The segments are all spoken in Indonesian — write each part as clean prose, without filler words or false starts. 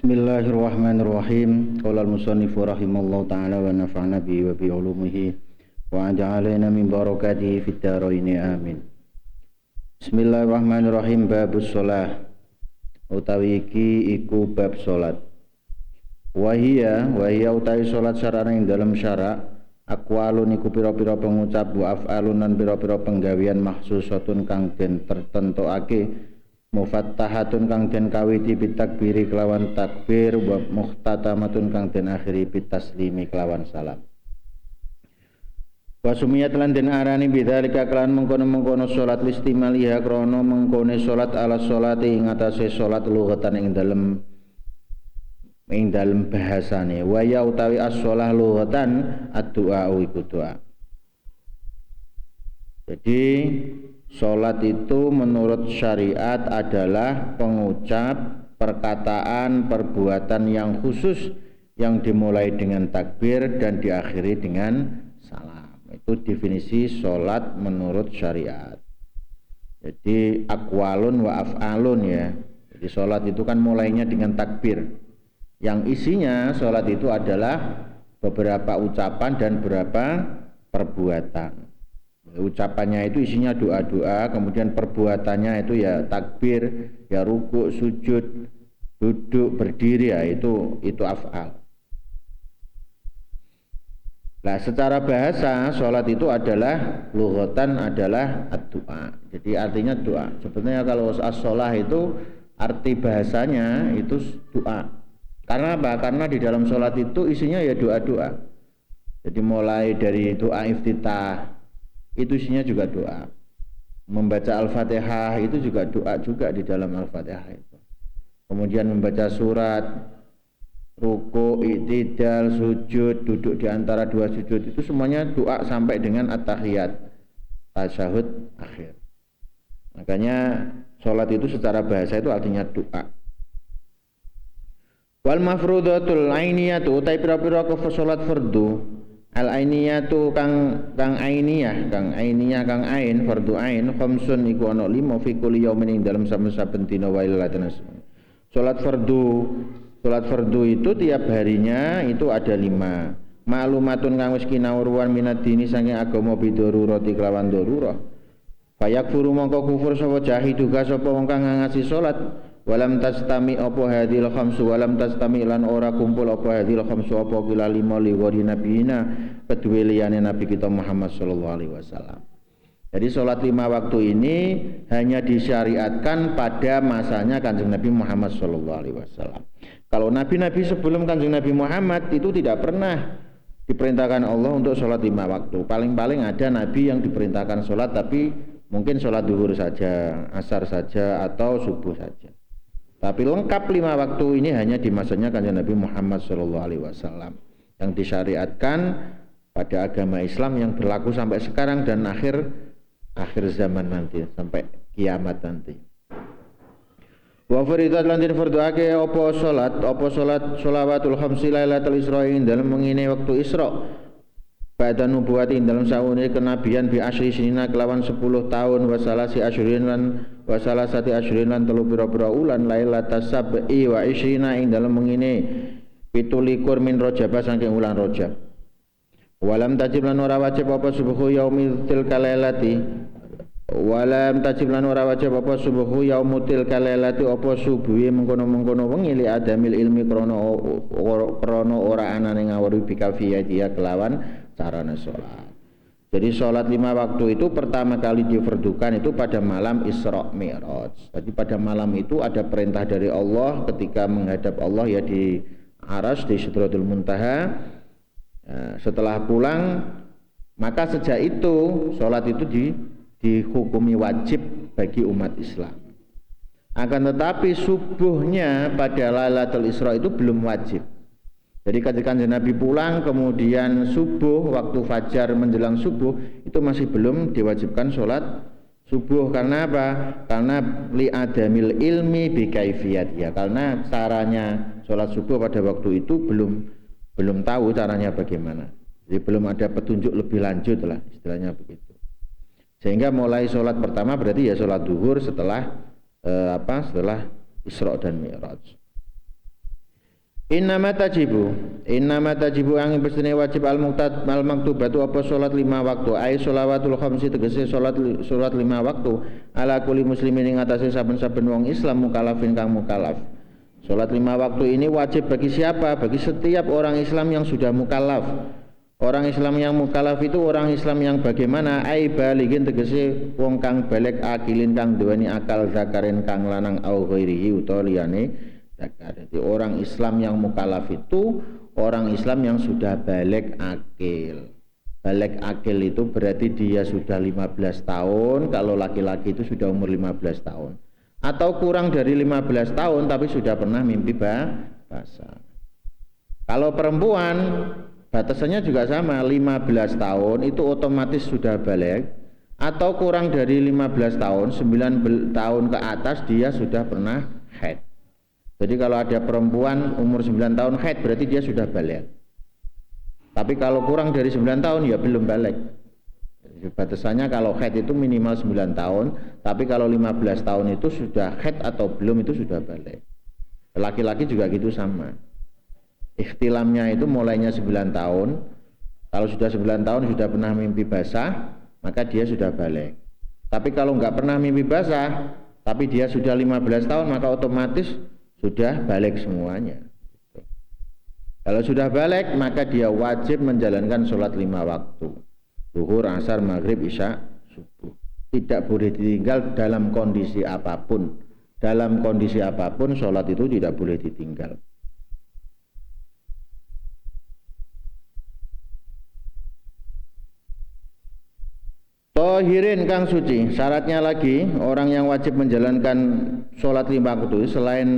Bismillahirrahmanirrahim. Qala al-musannifu rahimallahu ta'ala wa nafa'na bihi wa bi ulumihi wa ja'alana min barakatihi fid dharain amin. Bismillahirrahmanirrahim. Babus shalah. Utawi iki iku bab salat. Wahia utawi salat syarana ing dalam syara aqwalun iku pira-pira pengucap wa af'alun lan pira-pira penggawean mahsusatun kang den tertentukake mufattahatun kang den kawiti bitakbiri kelawan takbir wa muhtatamatun kang den akhiri bitaslimi kelawan salam. Wa sumiyat lan den arani bidzalika kelan mengkono-mengkono salat listimaliha krana mengkone salat ala salati ing atase salat lughatan ing dalem bahasane. Wa ya utawi as-shalah lughatan ad-du'a iku doa. Jadi sholat itu menurut syariat adalah pengucap, perkataan, perbuatan yang khusus yang dimulai dengan takbir dan diakhiri dengan salam. Itu definisi sholat menurut syariat. Jadi aqwalun wa af'alun ya. Jadi sholat itu kan mulainya dengan takbir. Yang isinya sholat itu adalah beberapa ucapan dan beberapa perbuatan. Ucapannya itu isinya doa-doa, kemudian perbuatannya itu ya takbir, ya rukuk, sujud, duduk, berdiri, ya itu af'al. Nah, secara bahasa sholat itu adalah lughatan adalah ad-du'a. Jadi artinya doa. Sebenarnya kalau as-shalah itu arti bahasanya itu doa. Karena apa? Karena di dalam sholat itu isinya ya doa-doa. Jadi mulai dari doa iftitah itu isinya juga doa. Membaca Al-Fatihah itu juga doa juga di dalam Al-Fatihah itu. Kemudian membaca surat, ruku, i'tidal, sujud, duduk di antara dua sujud itu semuanya doa sampai dengan at-tahiyat, tasyahud akhir. Makanya sholat itu secara bahasa itu artinya doa. Wal mafrudatul ainiyatu utai pira-pira ke salat fardu. Al ainiyatu kang ainiyah kang ain fardu ain khamsun iku ana 5 fi kulli yaumin ing dalem saben-saben dina wa lailatin. Salat fardu itu tiap harinya itu ada 5. Maklumatun kang wis kinawruan minad dini saking agama bidururati kelawan darurah. Fayakfuru mongko kufur sapa jahiduka sapa wong kang ngasi salat. Walam tastami apa hadil khamsu walam tastami lan ora kumpul apa hadil khamsu apa kila 5 liwari nabiyina kedue liyane nabi kita Muhammad sallallahu alaihi wasallam. Jadi sholat 5 waktu ini hanya disyariatkan pada masanya Kanjeng Nabi Muhammad sallallahu alaihi wasallam. Kalau nabi-nabi sebelum Kanjeng Nabi Muhammad itu tidak pernah diperintahkan Allah untuk sholat 5 waktu. Paling-paling ada nabi yang diperintahkan sholat tapi mungkin sholat zuhur saja, asar saja atau subuh saja. Tapi lengkap 5 waktu ini hanya di masanya Kanjeng Nabi Muhammad SAW yang disyariatkan pada agama Islam yang berlaku sampai sekarang dan akhir zaman nanti sampai kiamat nanti. Wa faridat lan den fardhuake apa salat sholawatul khamsi lailatul isra ing dalem mengine waktu Isra. Pada nubuwati dalam sawune kenabian bi asyri sinina kelawan 10 tahun wasalasi asyrin lan wasalasati asyrin lan 3 pira-pira ulan lailatas sab'i wa isyrina ing dalam mengine 17 min Rajab saking ulan Rajab. Walam tajib lan ora wajib apa subuhu yaumil tilka lailati. Walam tajib lan ora wajib apa subuhu yaumil tilka lailati apa subuhe mengkono-mengkono wengi li adamil ilmi krana ora anane ngawuri bikafiyati kelawan sarana sholat. Jadi sholat 5 waktu itu pertama kali difardukan itu pada malam Isra Mi'raj. Jadi pada malam itu ada perintah dari Allah ketika menghadap Allah ya di Arsy di Sidratul Muntaha. Setelah pulang maka sejak itu sholat itu dihukumi wajib bagi umat Islam. Akan tetapi subuhnya pada Lailatul Isra itu belum wajib. Jadi ketika Nabi pulang kemudian subuh waktu fajar menjelang subuh itu masih belum diwajibkan sholat subuh. Karena apa? Karena li'adamil ilmi bikaifiyat ya. Karena caranya sholat subuh pada waktu itu belum tahu caranya bagaimana. Jadi belum ada petunjuk lebih lanjut lah istilahnya begitu. Sehingga mulai sholat pertama berarti ya sholat duhur setelah setelah Isra dan Mi'raj. Innama tajibu angin pestine wajib al maktubatu apa salat 5 waktu ai sholawatul khamsi tegese salat 5 waktu ala kulli muslimin ing atase saben-saben wong Islam mukallafin kang mukallaf. Salat 5 waktu ini wajib bagi siapa? Bagi setiap orang Islam yang sudah mukallaf. Orang Islam yang mukallaf itu orang Islam yang bagaimana? Ai baligin tegese wong kang balik akilin kang duweni akal zakarin kang lanang au ghairihi utawa liyane zakar. Jadi orang Islam yang mukallaf itu orang Islam yang sudah balik akil. Balik akil itu berarti dia sudah 15 tahun, kalau laki-laki itu sudah umur 15 tahun. Atau kurang dari 15 tahun tapi sudah pernah mimpi basah. Kalau perempuan batasannya juga sama, 15 tahun itu otomatis sudah balik, atau kurang dari 15 tahun, 9 tahun ke atas dia sudah pernah haid. Jadi kalau ada perempuan umur 9 tahun haid berarti dia sudah balik. Tapi kalau kurang dari 9 tahun ya belum balik. Batasannya kalau haid itu minimal 9 tahun, tapi kalau 15 tahun itu sudah haid atau belum itu sudah balik. Laki-laki juga gitu sama. Ikhtilamnya itu mulainya 9 tahun. Kalau sudah 9 tahun sudah pernah mimpi basah, maka dia sudah balik. Tapi kalau nggak pernah mimpi basah, tapi dia sudah 15 tahun, maka otomatis sudah balik semuanya. Kalau sudah balik, maka dia wajib menjalankan sholat 5 waktu. Zuhur, asar, maghrib, isya, subuh. Tidak boleh ditinggal dalam kondisi apapun. Dalam kondisi apapun sholat itu tidak boleh ditinggal. Tohirin kang suci. Syaratnya lagi orang yang wajib menjalankan sholat 5 waktu selain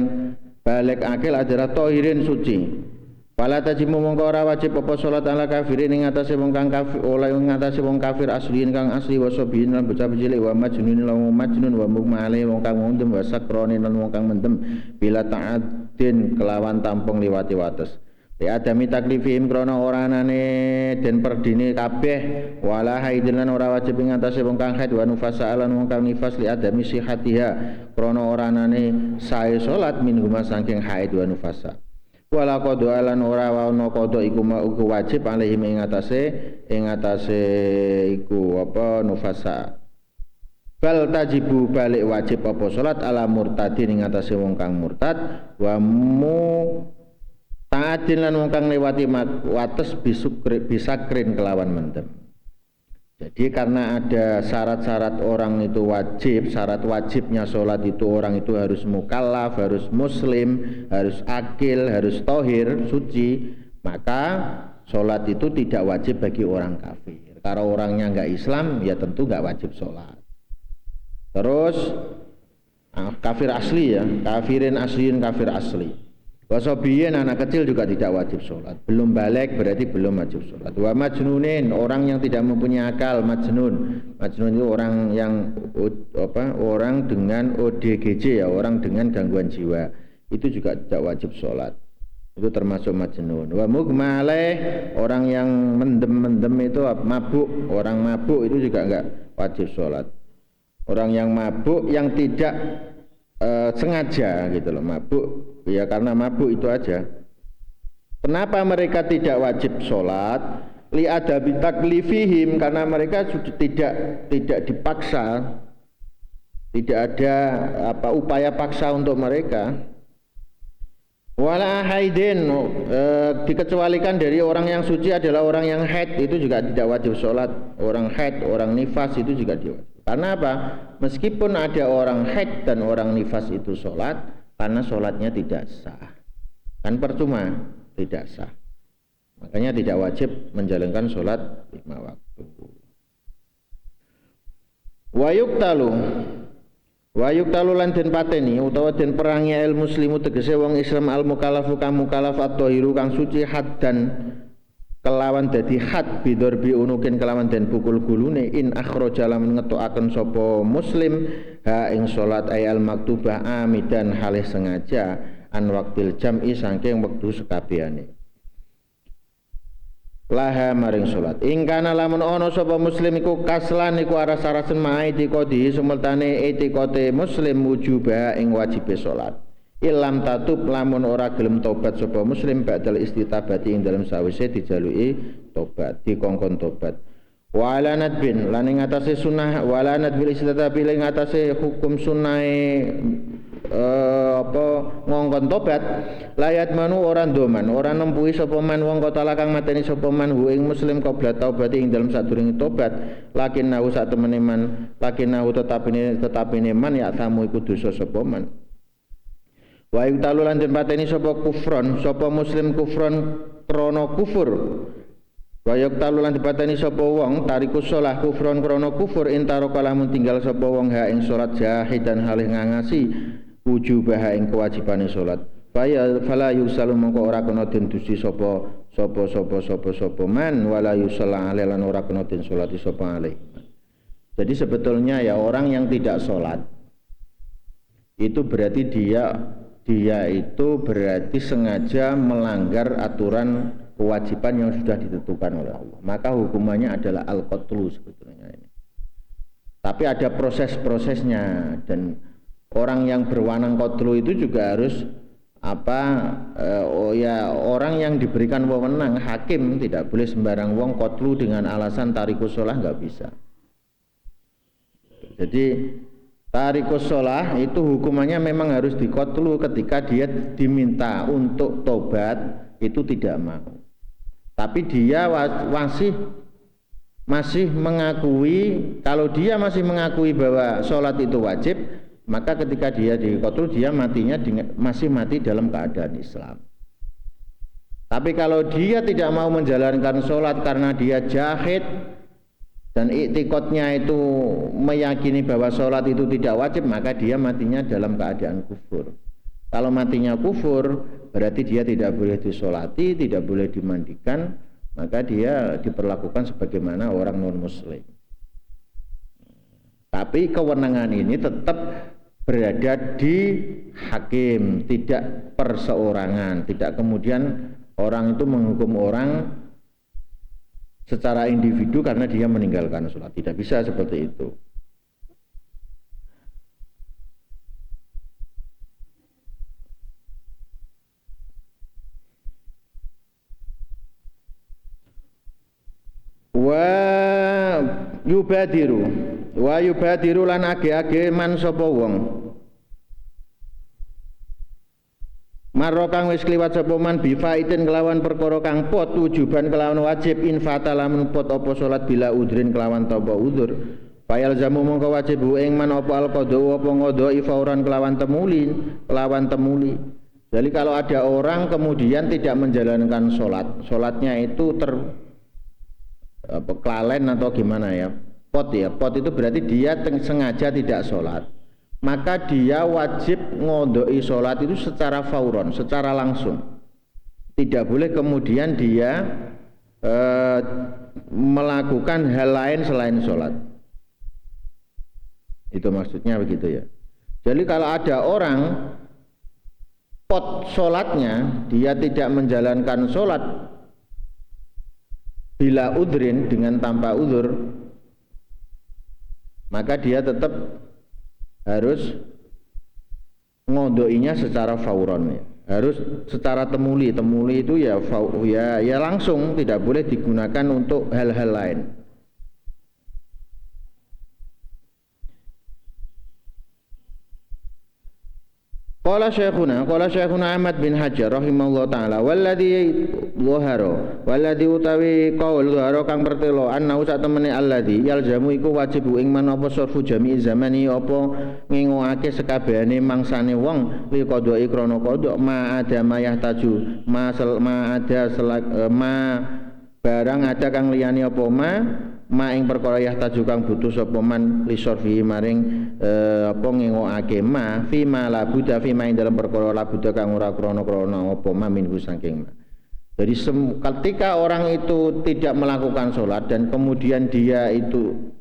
balik akil adalah tohirin suci. Fala tajimu mongko ora wajib apa salat ala kafirin ing atase wong kang kafir, oleh ing atase wong kafir asliin kang asli wa sabiin lan bocah cilik wa majnun lan majnun wa mukmale wong kang mendem wa sakroni lan wong kang mendem bila ta'addin kelawan tampung liwati wates. Li adami taklifihim krana ora anane den perdine kabeh wala haidin lan ora wajib ing atase wong kang haid wa nufasa lan wong kang nifas li adami sihatiha krana ora anane sae salat min huma saking haid wa nufasa. Wala qada lan ora ana qada iku wajib alihim ing atase iku apa nufasa. Bal tajibu balik wajib apa salat ala murtadin ing atase wong kang murtad wa mu ta'adin lan wong kang lewati wates bisakrin kelawan mendem. Jadi karena ada syarat-syarat orang itu wajib, syarat wajibnya sholat itu orang itu harus mukallaf, harus muslim, harus akil, harus tohir, suci, maka sholat itu tidak wajib bagi orang kafir. Kalau orangnya nggak Islam, ya tentu nggak wajib sholat. Terus kafir asli ya, kafirin asliin kafir asli. Wasobiyin anak kecil juga tidak wajib sholat. Belum balik berarti belum wajib sholat. Wa majnunin orang yang tidak mempunyai akal, majnun. Majnun itu orang yang orang dengan ODGJ ya, orang dengan gangguan jiwa. Itu juga tidak wajib sholat. Itu termasuk majnun. Wa mugmaleh orang yang mendem itu mabuk. Orang mabuk itu juga enggak wajib sholat. Orang yang mabuk yang tidak sengaja gitu loh, mabuk ya karena mabuk itu aja. Kenapa mereka tidak wajib sholat? Li adabi taklifihim, karena mereka sudah tidak dipaksa, tidak ada upaya paksa untuk mereka. Wala haidin dikecualikan dari orang yang suci adalah orang yang haid, itu juga tidak wajib sholat. Orang haid, orang nifas itu juga diwajib. Karena apa? Meskipun ada orang haid dan orang nifas itu sholat, karena sholatnya tidak sah, kan percuma, tidak sah. Makanya tidak wajib menjalankan sholat 5 waktu. Wayuk talu lan den pateni utawa den perangi al muslimu tegese wong Islam al mukallafu kang mukallaf at-thahiru kang suci haddan kelawan dadi had bidorbi unukin kelawan den pukul gulune in akhraja lamun ngetokaken sapa muslim ha ing salat ayal maktubah amidan halih sengaja an waktil jam'i saking wektu sekabehane laha maring salat ing kana lamun ana sapa muslim iku kaslan iku aras-arasen ma'i dikodi sumultane etikote muslim wujubah ing wajibe salat Ilam tatub lamun ora gelem tobat sapa muslim ba'dal istitabati ing dalem sawise dijaluki tobat, dikongkon tobat. Wa ala nadbin lan ing atase sunah wa ala nadbil istitabi ing atase hukum sunahe apa ngongkon tobat layat manu ora ndoman ora nempuhi sapa man wong kota kang mateni sapa man hu ing muslim qabla taubati ing dalem sadurunge tobat lakin nahu sak temene man lakin nahu tetapine man ya tamu iku dosa sapa man. Wa yutalu lan den pateni sapa kufron sapa muslim kufron krana kufur. Wa yutalu lan dipateni sapa wong tariku shalah kufron krana kufur intaro kalamun tinggal sapa wong ha ing salat jahidan halih ngangasi wujubah ing kewajibane salat. Fala yusalu mongko ora kena den dusi sapa man wala yusalla alaihi lan ora kena den salati sapa alaihi. Jadi sebetulnya ya orang yang tidak salat itu berarti dia itu berarti sengaja melanggar aturan kewajiban yang sudah ditentukan oleh Allah. Maka hukumannya adalah al-qatlu sebetulnya ini. Tapi ada proses-prosesnya dan orang yang berwenang qatlu itu juga harus orang yang diberikan wewenang hakim tidak boleh sembarang wong qatlu dengan alasan tarikus shalah enggak bisa. Jadi tarikus shalah itu hukumannya memang harus diqatlu ketika dia diminta untuk tobat itu tidak mau. Tapi dia masih mengakui, kalau dia masih mengakui bahwa sholat itu wajib, maka ketika dia diqatlu dia matinya masih mati dalam keadaan Islam. Tapi kalau dia tidak mau menjalankan sholat karena dia jahid dan iktikadnya itu meyakini bahwa sholat itu tidak wajib, maka dia matinya dalam keadaan kufur. Kalau matinya kufur, berarti dia tidak boleh disolati, tidak boleh dimandikan, maka dia diperlakukan sebagaimana orang non-muslim. Tapi kewenangan ini tetap berada di hakim, tidak perseorangan, tidak kemudian orang itu menghukum orang secara individu karena dia meninggalkan sholat. Tidak bisa seperti itu. Wa yubadiru lan age-age man sapa wong marro kang wis kliwat sapa man bifaidin kelawan perkara kang pot wujuban kelawan wajib infata lamun pot apa salat bila udrin kelawan tanpa udzur fayal jamu mongko wajib ing man apa alqadha apa ngodoi fauran kelawan temuli. Jadi kalau ada orang kemudian tidak menjalankan salatnya itu kelalen atau gimana ya, pot itu berarti dia sengaja tidak sholat, maka dia wajib ngodoi sholat itu secara fauron, secara langsung. Tidak boleh kemudian dia melakukan hal lain selain sholat. Itu maksudnya begitu ya. Jadi kalau ada orang pot sholatnya, dia tidak menjalankan sholat bila udrin dengan tanpa udzur, maka dia tetap harus ngodoinya secara fauron ya. Harus secara temuli itu ya langsung, tidak boleh digunakan untuk hal-hal lain. Qala Syekhuna Ahmad bin Hajar rahimahullah taala walladzi utawi qaul dhahara kang pertelo annahu sak temene alladzi yaljamu iku wajib ing manapa sarfu jami'i zamani apa ngengoake sekabehane mangsane wong li qadha krana qadha ma ada mayah taju ma barang ada kang liyane apa ma ing perkara yah taju kang butuh sapa man li sarfi maring apa ngengokake ma fi ma la buddha fi ma ing dalam perkara la buddha kang ora krana apa ma minhu saking ma. Jadi ketika orang itu tidak melakukan sholat dan kemudian dia itu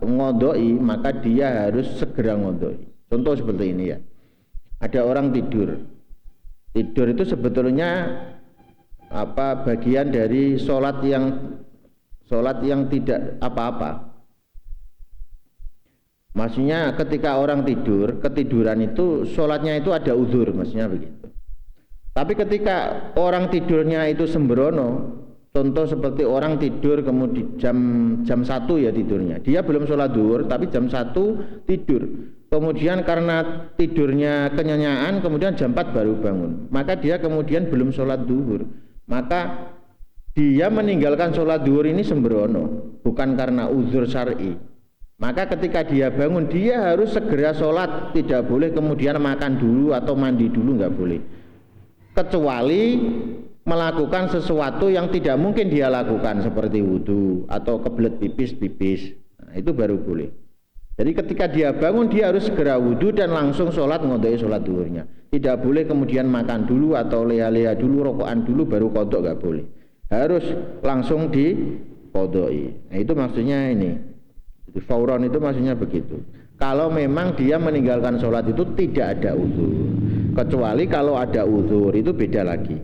ngodoi, maka dia harus segera ngodoi. Contoh seperti ini ya, ada orang tidur itu sebetulnya bagian dari sholat yang tidak apa-apa. Maksudnya ketika orang tidur, ketiduran itu sholatnya itu ada uzur, maksudnya begitu. Tapi ketika orang tidurnya itu sembrono, contoh seperti orang tidur kemudian jam 1 ya tidurnya, dia belum sholat zuhur tapi jam 1 tidur, kemudian karena tidurnya kenyanyaan kemudian jam 4 baru bangun, maka dia kemudian belum sholat zuhur, maka dia meninggalkan sholat zuhur ini sembrono, bukan karena uzur syar'i. Maka ketika dia bangun dia harus segera sholat, tidak boleh kemudian makan dulu atau mandi dulu, nggak boleh, kecuali melakukan sesuatu yang tidak mungkin dia lakukan seperti wudhu atau kebelet pipis, nah, itu baru boleh. Jadi ketika dia bangun dia harus segera wudhu dan langsung sholat, ngodoi sholat duhurnya, tidak boleh kemudian makan dulu atau leha-leha dulu, rokokan dulu baru kodok, nggak boleh, harus langsung dikodoi. Nah itu maksudnya ini, fauron itu maksudnya begitu. Kalau memang dia meninggalkan sholat itu tidak ada uzur, kecuali kalau ada uzur itu beda lagi.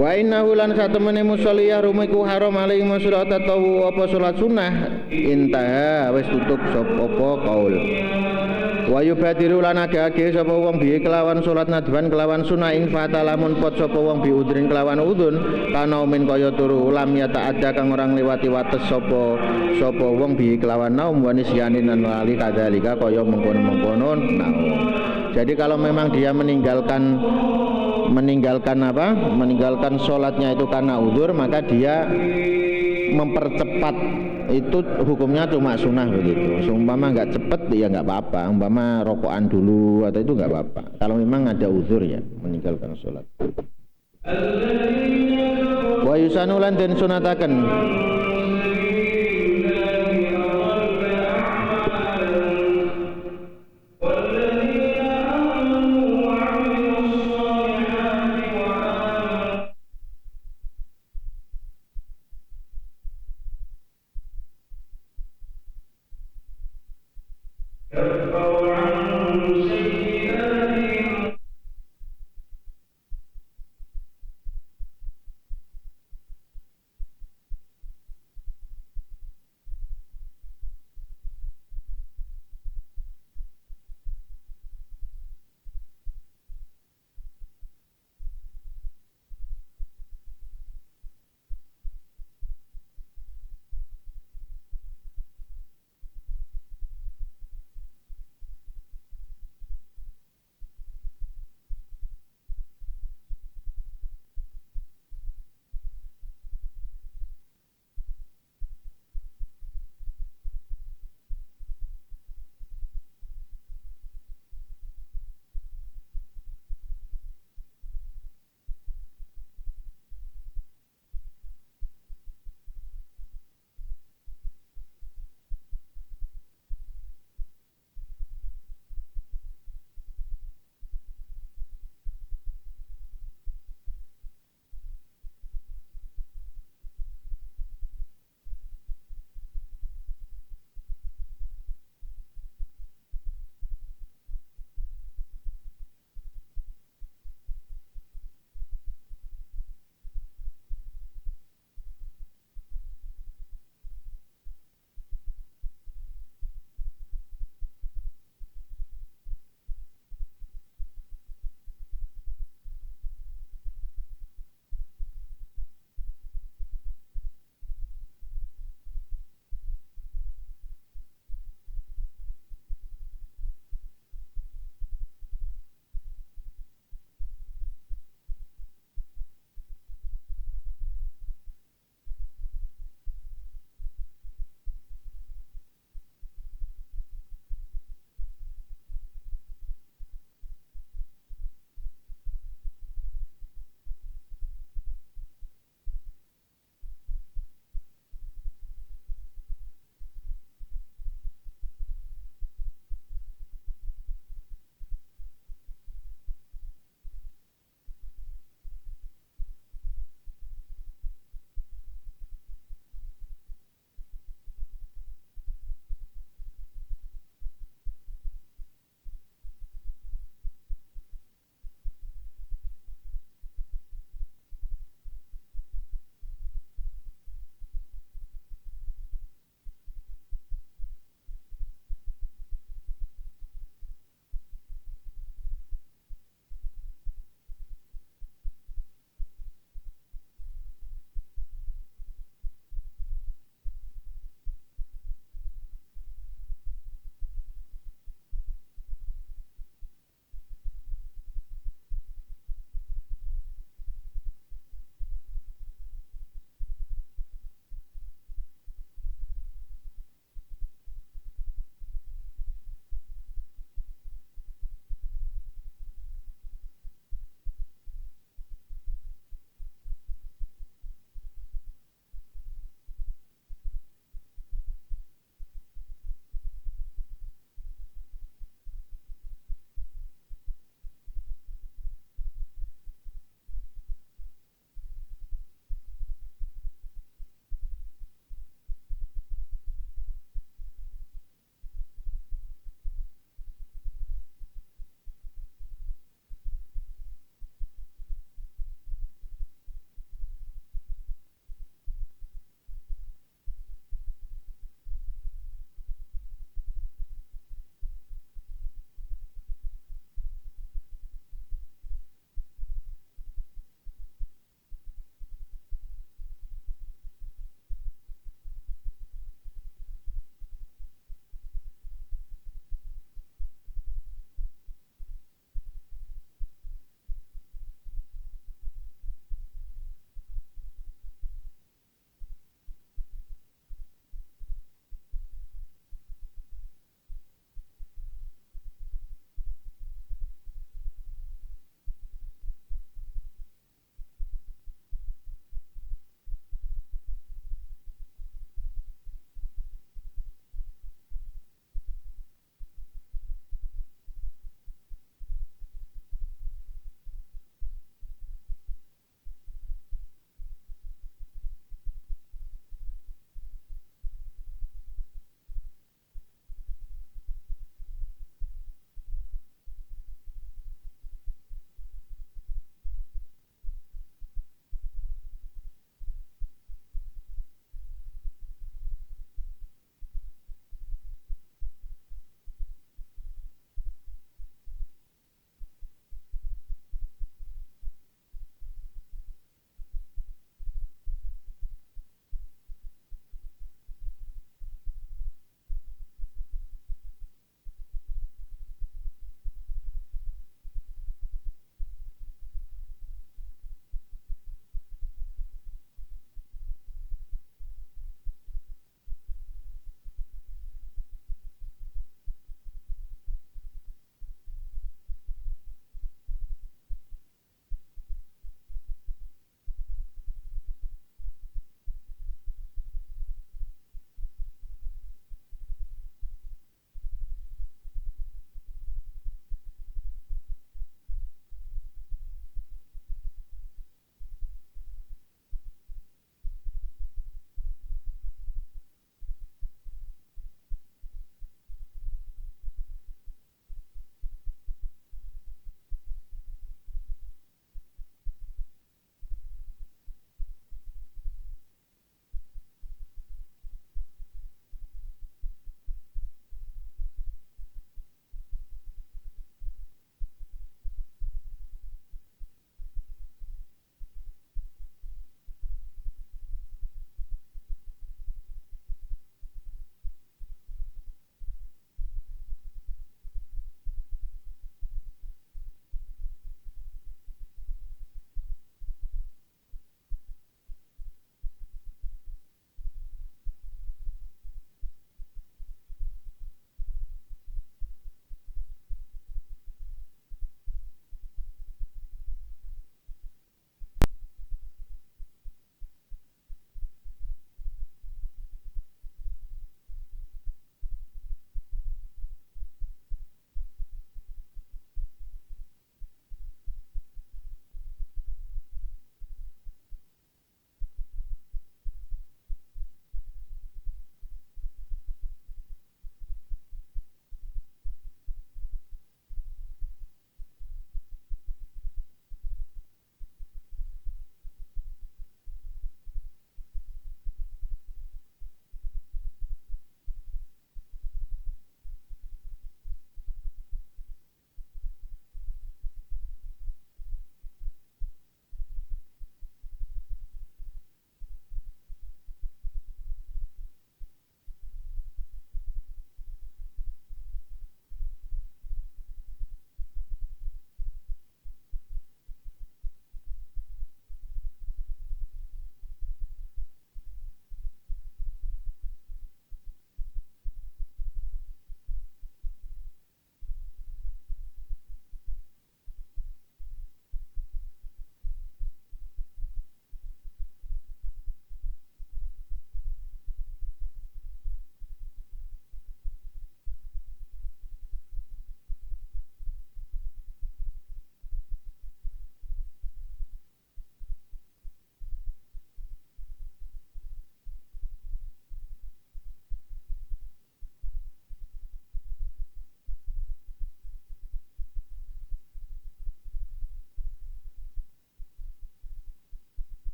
Wa innahu lan satemene musolli rumiku haram alaihi salat atau apa salat sunah intaha wis tutup sapa kaul. Wa yubadiru lan agake sapa wong bi kelawan salat nadban kelawan sunah ing fatalamun pot sapa wong bi udrin kelawan udun kana min kaya turu lam ya ta'adda kang orang liwati wates sapa wong bi kelawan naum wa nisyanin lan lali kadzalika kaya mengkono-mengkono naum. Jadi kalau memang dia meninggalkan sholatnya itu karena uzur, maka dia mempercepat, itu hukumnya cuma sunnah begitu. Umpama nggak cepet ya nggak apa-apa, umpama rokokan dulu atau itu nggak apa-apa, kalau memang ada uzur ya meninggalkan sholat. Wa yusanulan dan sunataken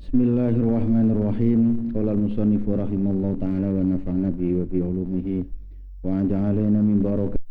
Bismillahirrahmanirrahim. Qala al-musannifu rahimallahu ta'ala wa nafa'na bihi wa bi ulumihi wa ja'alana min barakatihi